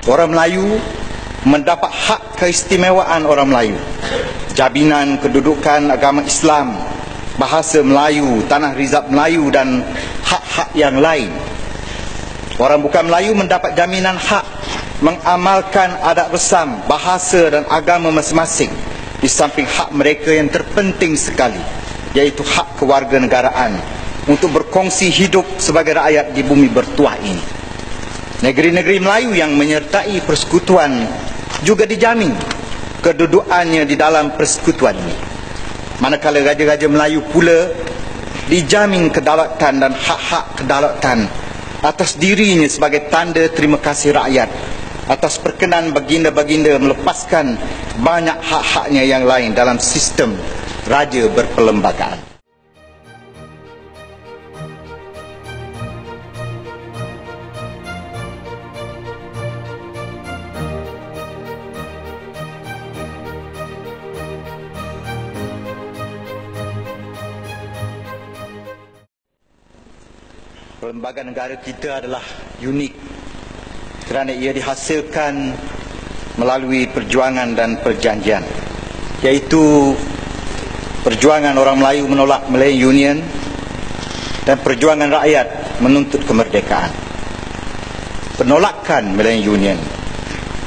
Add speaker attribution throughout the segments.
Speaker 1: Orang Melayu mendapat hak keistimewaan orang Melayu, jaminan kedudukan agama Islam, bahasa Melayu, tanah rizab Melayu dan hak-hak yang lain. Orang bukan Melayu mendapat jaminan hak mengamalkan adat resam, bahasa dan agama masing-masing, di samping hak mereka yang terpenting sekali, iaitu hak kewarganegaraan untuk berkongsi hidup sebagai rakyat di bumi bertuah ini. Negeri-negeri Melayu yang menyertai persekutuan juga dijamin kedudukannya di dalam persekutuan ini. Manakala raja-raja Melayu pula dijamin kedaulatan dan hak-hak kedaulatan atas dirinya sebagai tanda terima kasih rakyat atas perkenan baginda-baginda melepaskan banyak hak-haknya yang lain dalam sistem raja berperlembagaan. Perlembagaan negara kita adalah unik kerana ia dihasilkan melalui perjuangan dan perjanjian, iaitu perjuangan orang Melayu menolak Malayan Union dan perjuangan rakyat menuntut kemerdekaan. Penolakan Malayan Union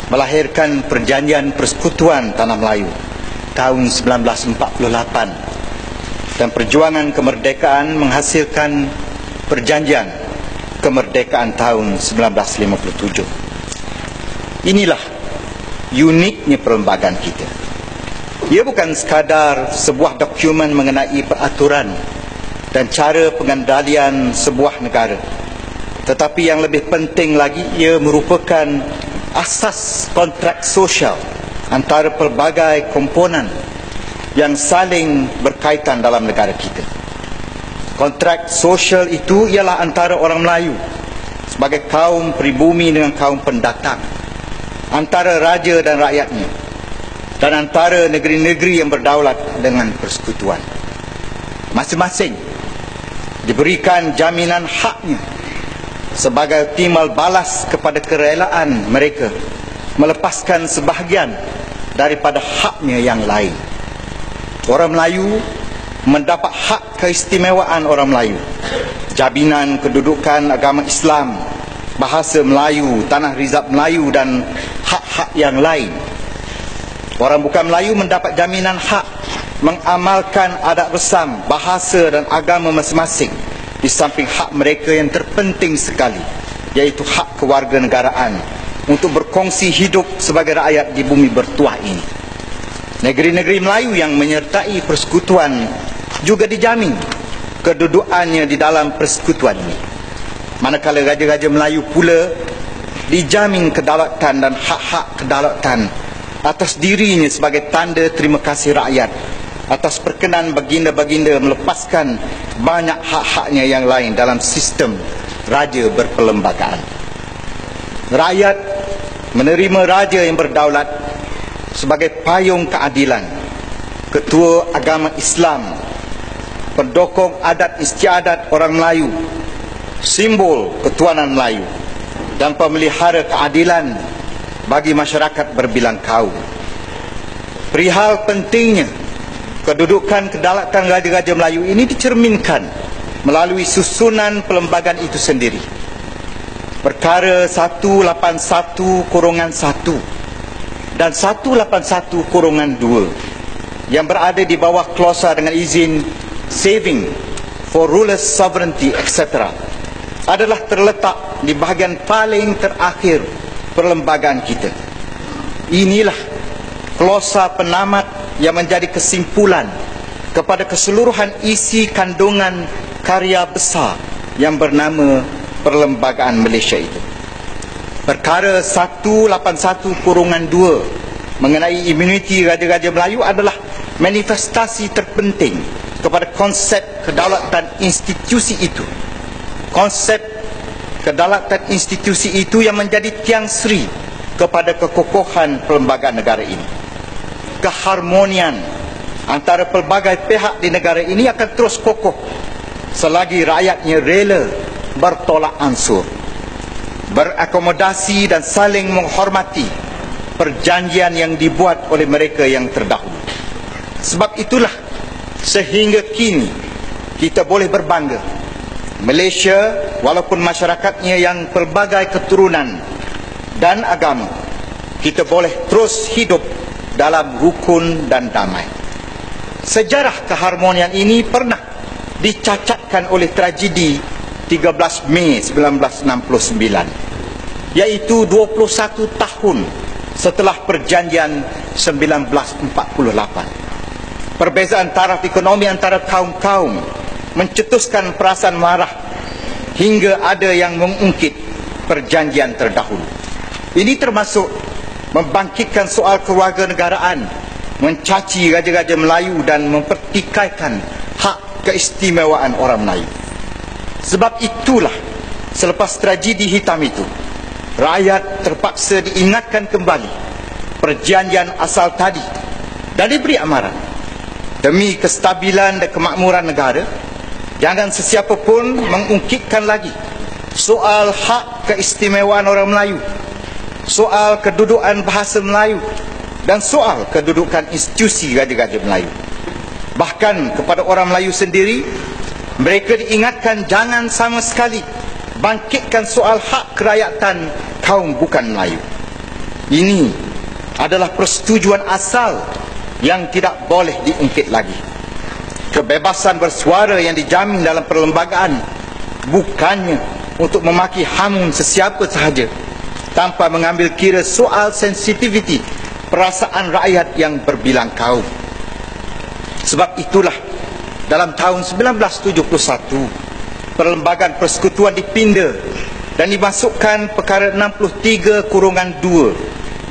Speaker 1: melahirkan perjanjian persekutuan Tanah Melayu tahun 1948 dan perjuangan kemerdekaan menghasilkan perjanjian kemerdekaan tahun 1957. Inilah uniknya perlembagaan kita. Ia bukan sekadar sebuah dokumen mengenai peraturan dan cara pengendalian sebuah negara, tetapi yang lebih penting lagi, ia merupakan asas kontrak sosial antara pelbagai komponen yang saling berkaitan dalam negara kita. Kontrak sosial itu ialah antara orang Melayu sebagai kaum pribumi dengan kaum pendatang, antara raja dan rakyatnya, dan antara negeri-negeri yang berdaulat dengan persekutuan. Masing-masing diberikan jaminan haknya sebagai timbal balas kepada kerelaan mereka melepaskan sebahagian daripada haknya yang lain. Orang Melayu mendapat hak keistimewaan orang Melayu, jaminan kedudukan agama Islam, bahasa Melayu, tanah rizab Melayu dan hak-hak yang lain. Orang bukan Melayu mendapat jaminan hak mengamalkan adat resam, bahasa dan agama masing-masing, di samping hak mereka yang terpenting sekali, iaitu hak kewarganegaraan untuk berkongsi hidup sebagai rakyat di bumi bertuah ini. Negeri-negeri Melayu yang menyertai persekutuan juga dijamin kedudukannya di dalam persekutuan ini. Manakala raja-raja Melayu pula dijamin kedaulatan dan hak-hak kedaulatan atas dirinya sebagai tanda terima kasih rakyat atas perkenan baginda-baginda melepaskan banyak hak-haknya yang lain dalam sistem raja berperlembagaan. Rakyat menerima raja yang berdaulat sebagai payung keadilan, ketua agama Islam, pendokong adat istiadat orang Melayu, simbol ketuanan Melayu, dan pemelihara keadilan bagi masyarakat berbilang kaum. Perihal pentingnya kedudukan kedaulatan raja-raja Melayu ini dicerminkan melalui susunan perlembagaan itu sendiri. Perkara 181-1 dan 181-2 yang berada di bawah klausa dengan izin saving for rulers sovereignty etc. adalah terletak di bahagian paling terakhir perlembagaan kita. Inilah klausa penamat yang menjadi kesimpulan kepada keseluruhan isi kandungan karya besar yang bernama Perlembagaan Malaysia itu. Perkara 181-2 mengenai imuniti raja-raja Melayu adalah manifestasi terpenting kepada konsep kedaulatan institusi itu. Konsep kedaulatan institusi itu yang menjadi tiang seri kepada kekokohan perlembagaan negara ini. Keharmonian antara pelbagai pihak di negara ini akan terus kokoh selagi rakyatnya rela bertolak ansur. berakomodasi dan saling menghormati perjanjian yang dibuat oleh mereka yang terdahulu. Sebab itulah sehingga kini kita boleh berbangga, Malaysia walaupun masyarakatnya yang pelbagai keturunan dan agama, kita boleh terus hidup dalam rukun dan damai. Sejarah keharmonian ini pernah dicacatkan oleh tragedi 13 Mei 1969, iaitu 21 tahun setelah perjanjian 1948. Perbezaan taraf ekonomi antara kaum-kaum mencetuskan perasaan marah hingga ada yang mengungkit perjanjian terdahulu. Ini termasuk membangkitkan soal kewarganegaraan, mencaci raja-raja Melayu dan mempertikaikan hak keistimewaan orang Melayu. Sebab itulah selepas tragedi hitam itu, rakyat terpaksa diingatkan kembali perjanjian asal tadi dan diberi amaran. Demi kestabilan dan kemakmuran negara, jangan sesiapa pun mengungkitkan lagi soal hak keistimewaan orang Melayu, soal kedudukan bahasa Melayu dan soal kedudukan institusi raja-raja Melayu. Bahkan kepada orang Melayu sendiri, mereka diingatkan jangan sama sekali bangkitkan soal hak kerakyatan kaum bukan Melayu. Ini adalah persetujuan asal yang tidak boleh diungkit lagi. Kebebasan bersuara yang dijamin dalam perlembagaan bukannya untuk memaki hamun sesiapa sahaja tanpa mengambil kira soal sensitiviti perasaan rakyat yang berbilang kaum. Sebab itulah dalam tahun 1971 Perlembagaan Persekutuan dipinda dan dimasukkan perkara 63/2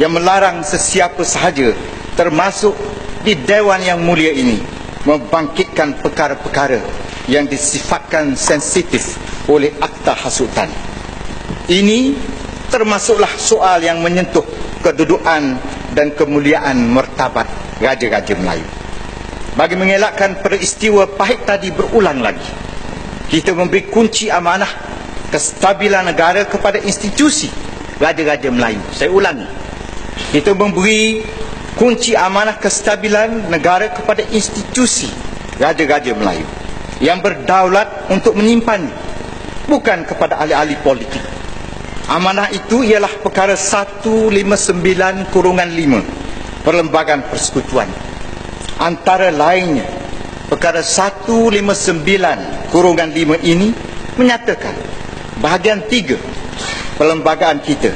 Speaker 1: yang melarang sesiapa sahaja termasuk di Dewan yang mulia ini membangkitkan perkara-perkara yang disifatkan sensitif oleh akta hasutan. Ini termasuklah soal yang menyentuh kedudukan dan kemuliaan martabat raja-raja Melayu. Bagi mengelakkan peristiwa pahit tadi berulang lagi, kita memberi kunci amanah kestabilan negara kepada institusi raja-raja Melayu. Saya ulangi, kita memberi kunci amanah kestabilan negara kepada institusi raja-raja Melayu yang berdaulat untuk menyimpan, bukan kepada ahli-ahli politik. Amanah itu ialah perkara 159/5 Perlembagaan Persekutuan. Antara lainnya, perkara 159/5 ini menyatakan bahagian 3 perlembagaan kita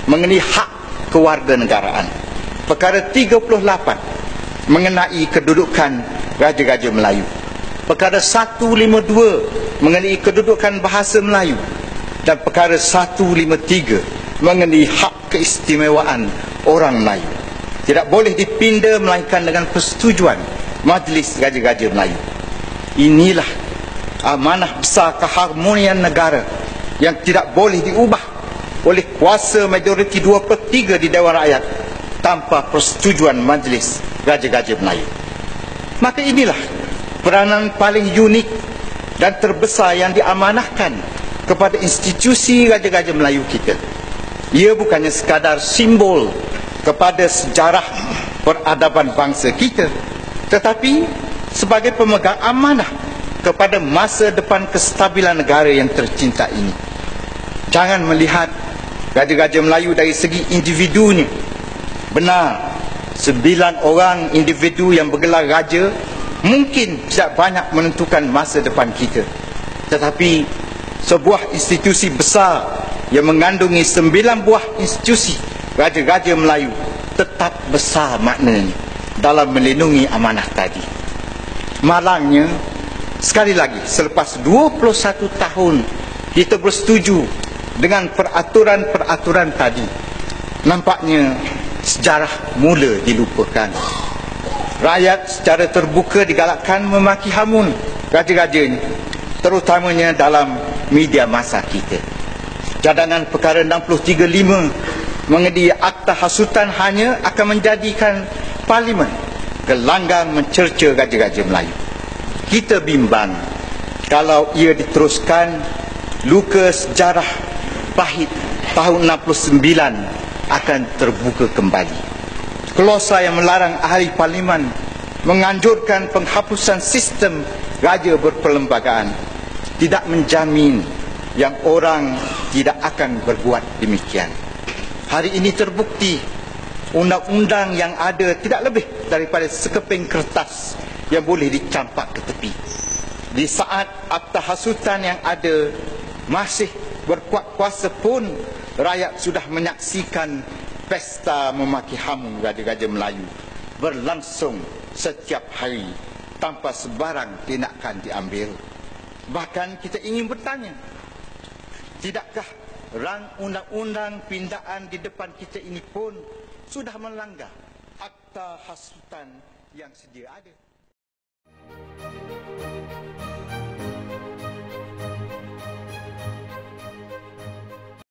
Speaker 1: mengenai hak kewarganegaraan. Perkara 38 mengenai kedudukan raja-raja Melayu. Perkara 152 mengenai kedudukan bahasa Melayu. Dan perkara 153 mengenai hak keistimewaan orang Melayu. Tidak boleh dipinda melainkan dengan persetujuan Majlis Raja-Raja Melayu. Inilah amanah besar keharmonian negara yang tidak boleh diubah oleh kuasa majoriti 2/3 di Dewan Rakyat tanpa persetujuan Majlis Raja-Raja Melayu. Maka inilah peranan paling unik dan terbesar yang diamanahkan kepada institusi Raja-Raja Melayu kita. Ia bukannya sekadar simbol kepada sejarah peradaban bangsa kita, tetapi sebagai pemegang amanah kepada masa depan kestabilan negara yang tercinta ini. Jangan melihat Raja-Raja Melayu dari segi individunya. Benar, 9 orang individu yang bergelar raja mungkin tidak banyak menentukan masa depan kita. Tetapi sebuah institusi besar yang mengandungi 9 buah institusi Raja-Raja Melayu tetap besar maknanya dalam melindungi amanah tadi. Malangnya, sekali lagi, selepas 21 tahun kita bersetuju dengan peraturan-peraturan tadi, nampaknya sejarah mula dilupakan. Rakyat secara terbuka digalakkan memaki hamun raja-rajanya, terutamanya dalam media masa kita. Cadangan perkara 63/5 mengenai akta hasutan hanya akan menjadikan Parlimen gelanggang mencerca Raja-Raja Melayu. Kita bimbang kalau ia diteruskan, luka sejarah pahit tahun 69 akan terbuka kembali. Klausa yang melarang ahli parlimen menganjurkan penghapusan sistem raja berperlembagaan tidak menjamin yang orang tidak akan berbuat demikian. Hari ini terbukti undang-undang yang ada tidak lebih daripada sekeping kertas yang boleh dicampak ke tepi. Di saat akta hasutan yang ada masih berkuat kuasa pun, rakyat sudah menyaksikan pesta memaki hamu raja-raja Melayu berlangsung setiap hari tanpa sebarang tindakan diambil. Bahkan kita ingin bertanya, tidakkah rang undang-undang pindaan di depan kita ini pun sudah melanggar akta hasutan yang sedia ada?